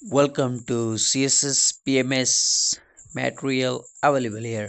Welcome to CSS PMS Material Available here।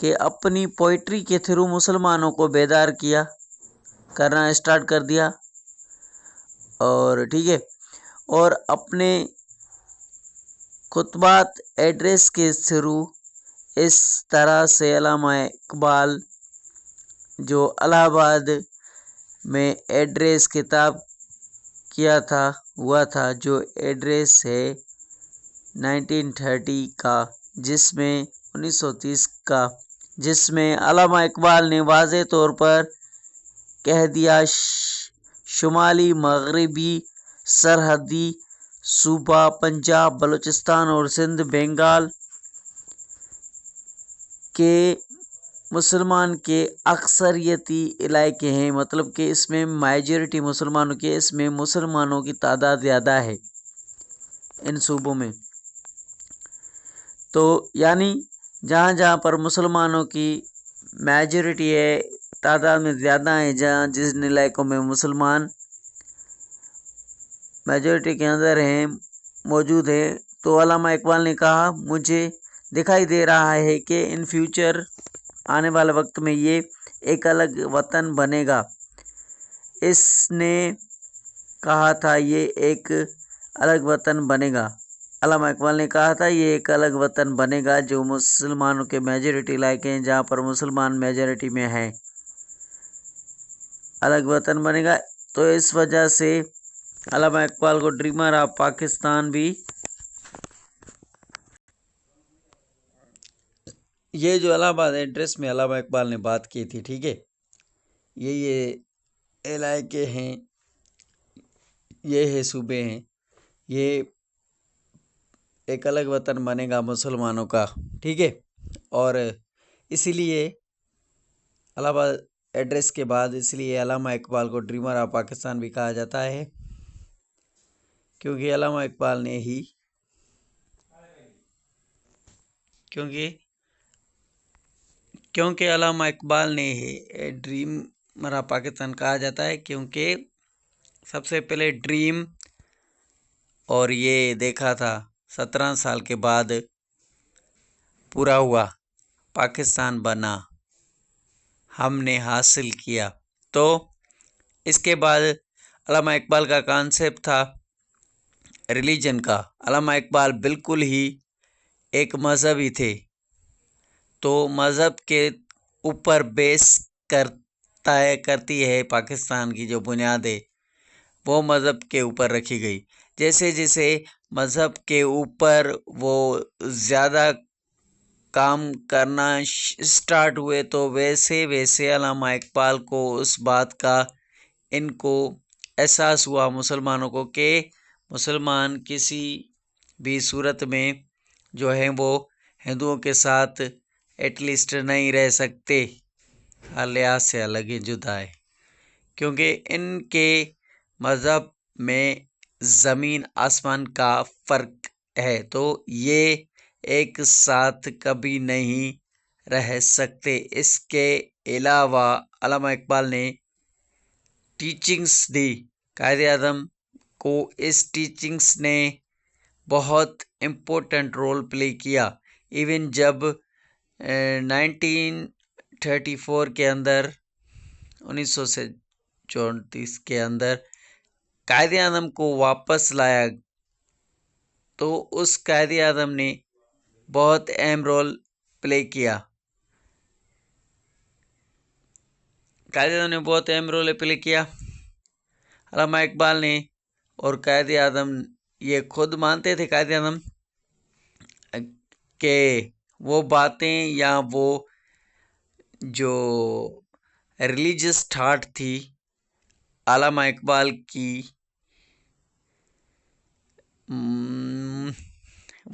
کہ اپنی poetry کے تھرو مسلمانوں کو بیدار کرنا اسٹارٹ کر دیا، اور ٹھیک ہے، اور اپنے خطبات ایڈریس کے تھرو اس طرح سے علامہ اقبال جو الہ آباد میں ایڈریس خطاب ہوا تھا، جو ایڈریس ہے 1930 کا، جس میں 1930 کا، جس میں علامہ اقبال نے واضح طور پر کہہ دیا شمالی مغربی سرحدی صوبہ پنجاب، بلوچستان اور سندھ بنگال کے مسلمان کے اکثریتی علاقے ہیں، مطلب کہ اس میں میجورٹی مسلمانوں کے، اس میں مسلمانوں کی تعداد زیادہ ہے ان صوبوں میں۔ تو یعنی جہاں جہاں پر مسلمانوں کی میجورٹی ہے، تعداد میں زیادہ ہیں، جن علاقوں میں مسلمان میجورٹی کے اندر ہیں، موجود ہیں، تو علامہ اقبال نے کہا مجھے دکھائی دے رہا ہے کہ ان فیوچر آنے والے وقت میں یہ ایک الگ وطن بنے گا۔ اس نے کہا تھا یہ ایک الگ وطن بنے گا، علامہ اقبال نے کہا تھا یہ ایک الگ وطن بنے گا جو مسلمانوں کے میجورٹی علاقے ہیں، جہاں پر مسلمان میجورٹی میں ہیں، الگ وطن بنے گا۔ تو اس وجہ سے علامہ اقبال کو ڈریمر آف پاکستان بھی، یہ جو الہ آباد ایڈریس میں علامہ اقبال نے بات کی تھی، ٹھیک ہے، یہ علاقے ہیں، یہ ہے صوبے ہیں، یہ ایک الگ وطن بنے گا مسلمانوں کا، ٹھیک ہے، اور اسی لیے الہ آباد ایڈریس کے بعد اس لیے علامہ اقبال کو ڈریمر آف پاکستان بھی کہا جاتا ہے، کیونکہ علامہ اقبال نے ہی کیونکہ علامہ اقبال نے ہی ڈریمر آف پاکستان کہا جاتا ہے، کیونکہ سب سے پہلے ڈریم اور یہ دیکھا تھا 17 سال کے بعد پورا ہوا، پاکستان بنا، ہم نے حاصل کیا۔ تو اس کے بعد علامہ اقبال کا کانسیپٹ تھا ریلیجن کا۔ علامہ اقبال بالکل ہی ایک مذہبی تھے، تو مذہب کے اوپر بیس کرتی ہے پاکستان کی جو بنیاد ہے، وہ مذہب کے اوپر رکھی گئی۔ جیسے جیسے مذہب کے اوپر وہ زیادہ کام کرنا اسٹارٹ ہوئے، تو ویسے ویسے علامہ اقبال کو اس بات کا ان کو احساس ہوا مسلمانوں کو کہ مسلمان کسی بھی صورت میں جو ہیں وہ ہندوؤں کے ساتھ ایٹ لیسٹ نہیں رہ سکتے، ہر لحاظ سے الگ ہی جدا ہے، کیونکہ ان کے مذہب میں زمین آسمان کا فرق ہے، تو یہ ایک ساتھ کبھی نہیں رہ سکتے۔ اس کے علاوہ علامہ اقبال نے ٹیچنگز دی، قائد اعظم کو اس ٹیچنگز نے بہت امپورٹنٹ رول پلے کیا۔ ایون جب 1934 کے اندر 1934 کے اندر قائد اعظم کو واپس لایا، تو اس قائد اعظم نے بہت اہم رول پلے کیا، قائد اعظم نے بہت اہم رول پلے کیا علامہ اقبال نے، اور قائد اعظم یہ خود مانتے تھے، قائد اعظم، کہ وہ باتیں یا وہ جو ریلیجس تھاٹ تھی علامہ اقبال کی،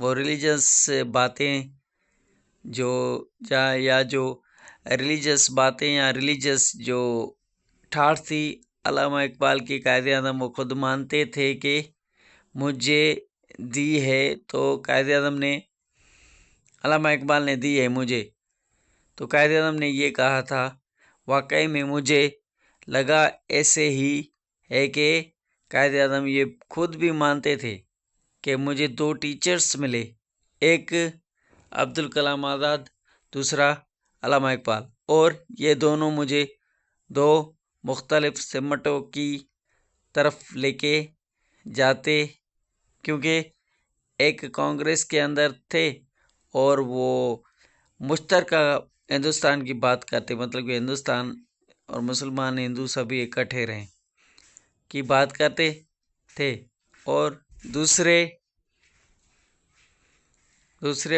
وہ ریلیجس باتیں جو ریلیجس باتیں یا ریلیجس جو تھاٹ تھی علامہ اقبال کی، قائد اعظم وہ خود مانتے تھے کہ مجھے دی ہے، تو قائد اعظم نے، علامہ اقبال نے دی ہے مجھے، تو قائد اعظم نے یہ کہا تھا، واقعی میں مجھے لگا ایسے ہی ہے کہ قائد اعظم یہ خود بھی مانتے تھے کہ مجھے 2 ٹیچرز ملے، ایک عبدالکلام آزاد، دوسرا علامہ اقبال، اور یہ دونوں مجھے دو مختلف سمتوں کی طرف لے کے جاتے، کیونکہ ایک کانگریس کے اندر تھے اور وہ مشترکہ ہندوستان کی بات کرتے، مطلب کہ ہندوستان اور مسلمان ہندو سبھی اکٹھے رہیں کی بات کرتے تھے، اور دوسرے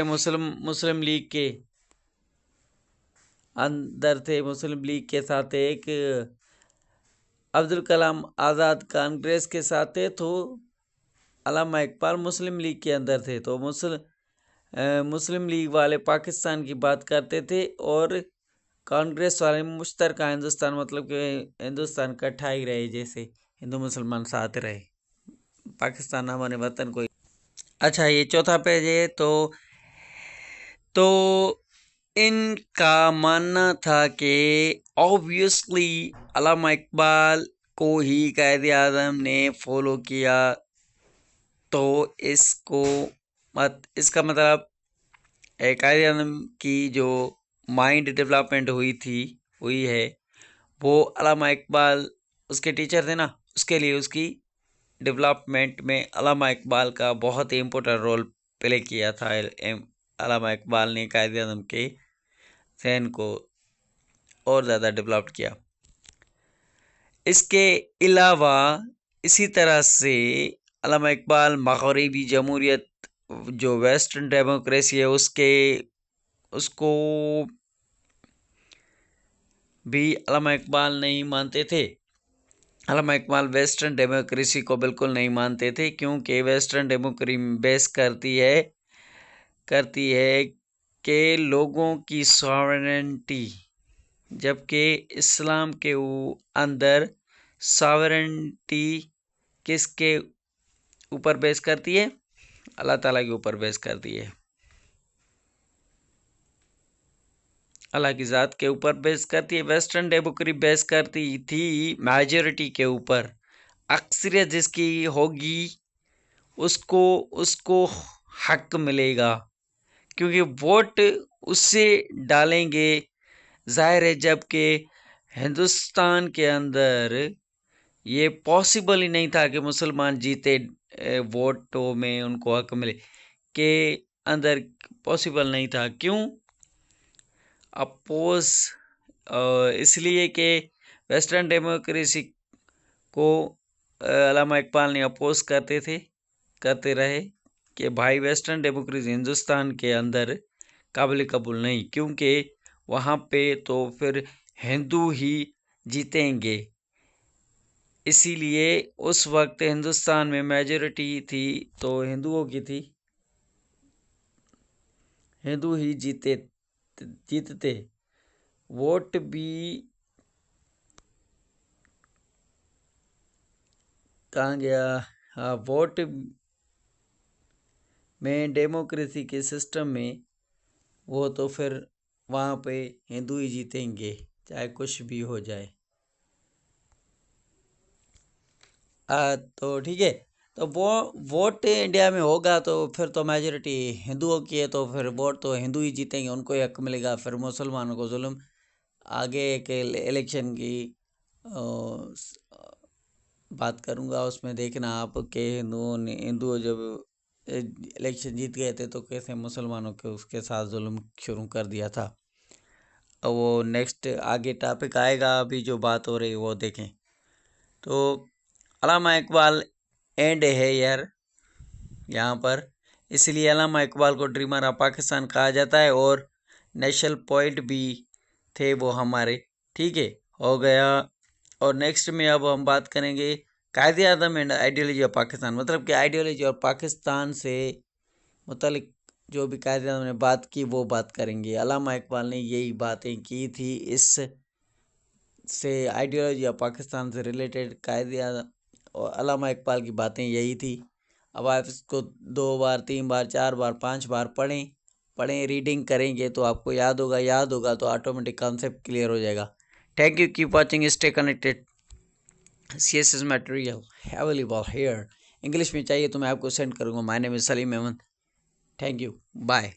مسلم لیگ کے اندر تھے، مسلم لیگ کے ساتھ ایک عبدالکلام آزاد کانگریس کے ساتھ تھے، تو علامہ اقبال مسلم لیگ کے اندر تھے، تو مسلم لیگ والے پاکستان کی بات کرتے تھے اور کانگریس والے مشترکہ ہندوستان، مطلب کہ ہندوستان کٹھا ہی رہے، جیسے ہندو مسلمان ساتھ رہے، پاکستان ہمارے وطن کو۔ اچھا، یہ چوتھا پیج ہے۔ تو ان کا ماننا تھا کہ obviously علامہ اقبال کو ہی قائد اعظم نے فالو کیا، تو اس کا مطلب قائد اعظم کی جو مائنڈ ڈیولپمنٹ ہوئی ہے وہ علامہ اقبال اس کے ٹیچر تھے نا، اس کے لیے اس کی ڈیولپمنٹ میں علامہ اقبال کا بہت ہی امپورٹنٹ رول پلے کیا تھا۔ علامہ اقبال نے قائد اعظم کے ذہن کو اور زیادہ ڈیولپ کیا۔ اس کے علاوہ اسی طرح سے علامہ اقبال مغربی جمہوریت جو ویسٹرن ڈیموکریسی ہے اس کو بھی علامہ اقبال نہیں مانتے تھے۔ علامہ اقبال ویسٹرن ڈیموکریسی کو بالکل نہیں مانتے تھے، کیونکہ ویسٹرن ڈیموکریسی بیس کرتی ہے کہ لوگوں کی ساورنٹی، جبکہ اسلام کے اندر ساورنٹی کس کے اوپر بیس کرتی ہے؟ اللہ تعالیٰ کے اوپر بیس کرتی ہے، اللہ کی ذات کے اوپر بیس کرتی ہے۔ ویسٹرن ڈیموکریسی بیس کرتی تھی میجورٹی کے اوپر، اکثریت جس کی ہوگی اس کو حق ملے گا، کیونکہ ووٹ اس سے ڈالیں گے۔ ظاہر ہے جب کہ ہندوستان کے اندر یہ پاسبل ہی نہیں تھا کہ مسلمان جیتے، ووٹوں میں ان کو حق ملے، کے اندر پاسبل نہیں تھا۔ کیوں اپوز؟ اس لیے کہ ویسٹرن ڈیموکریسی کو علامہ اقبال نے اپوز کرتے رہے کہ بھائی ویسٹرن ڈیموکریسی ہندوستان کے اندر قابل قبول نہیں، کیونکہ وہاں پہ تو پھر ہندو ہی جیتیں گے۔ اسی لیے اس وقت ہندوستان میں میجورٹی تھی تو ہندوؤں کی تھی، ہندو ہی جیتتے۔ ووٹ بھی کہاں گیا؟ ووٹ میں ڈیموکریسی کے سسٹم میں وہ تو پھر وہاں پہ ہندو ہی جیتیں گے، چاہے کچھ بھی ہو جائے۔ تو ٹھیک ہے، تو وہ ووٹ انڈیا میں ہوگا تو پھر تو میجورٹی ہندوؤں کی ہے، تو پھر ووٹ تو ہندو ہی جیتیں گے، ان کو حق ملے گا۔ پھر مسلمانوں کو ظلم۔ آگے کے الیکشن کی بات کروں گا، اس میں دیکھنا آپ کہ ہندو جب الیکشن جیت گئے تھے تو کیسے مسلمانوں کے اس کے ساتھ ظلم شروع کر دیا تھا۔ وہ نیکسٹ آگے ٹاپک آئے گا، ابھی جو بات ہو رہی وہ دیکھیں۔ تو علامہ اقبال اینڈ ہے یہاں پر، اس لیے علامہ اقبال کو ڈریمر آف پاکستان کہا جاتا ہے، اور نیشنل پوائٹ بھی تھے وہ ہمارے، ٹھیک ہے، ہو گیا۔ اور نیکسٹ میں اب ہم بات کریں گے Quaid Azam and ideology of Pakistan, مطلب کہ آئیڈیالوجی اور پاکستان سے متعلق جو بھی قائد اعظم نے بات کی وہ بات کریں گے۔ علامہ اقبال نے یہی باتیں کی تھی، اس سے آئیڈیالوجی آف پاکستان سے ریلیٹڈ قائد اعظم اور علامہ اقبال کی باتیں یہی تھی۔ اب آپ اس کو 2 بار 3 بار 4 بار 5 بار پڑھیں، ریڈنگ کریں گے تو آپ کو یاد ہوگا تو آٹومیٹک کانسیپٹ کلیئر ہو جائے گا۔ Thank you, keep watching, stay connected. CSS material available here۔ English میں چاہیے تو میں آپ کو سینڈ کروں گا۔ My name is Salim Ahmed. Thank you, bye.